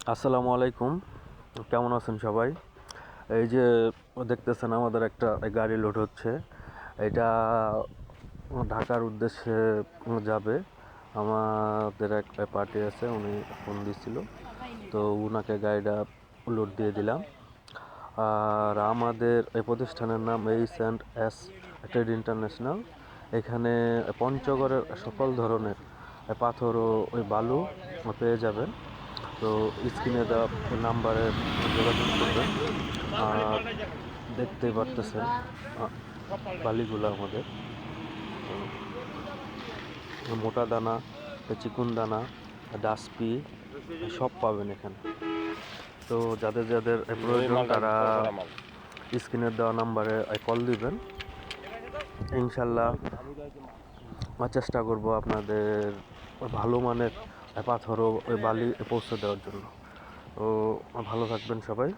আসসালামু আলাইকুম। কেমন আছেন সবাই? এই যে দেখতেছেন আমাদের একটা গাড়ি লোড হচ্ছে। এটা ঢাকার উদ্দেশ্যে যাবে। আমাদের এক পার্টি আছে, উনি ফোন দিছিল, তো উনাকে গাড়িটা লোড দিয়ে দিলাম। আর আমাদের এই প্রতিষ্ঠানের নাম H&S ট্রেড ইন্টারন্যাশনাল। এখানে পঞ্চগড়ের সকল ধরনের পাথর ও ওই বালু পেয়ে যাবেন। তো স্ক্রিনে দেওয়া নাম্বারে যোগাযোগ করবেন। আর দেখতেই পারতেছেন বালিগুলো আমাদের মোটা দানা, চিকুন দানা, ডাসপি সব পাবেন এখানে। তো যাদের যাদের প্রয়োজন তারা স্ক্রিনের দেওয়া নাম্বারে কল দিবেন। ইনশাল্লাহ চেষ্টা করব আপনাদের ভালো মানের পাথর ও বালি পৌঁছে দেওয়ার জন্য। তো ভালো থাকবেন সবাই।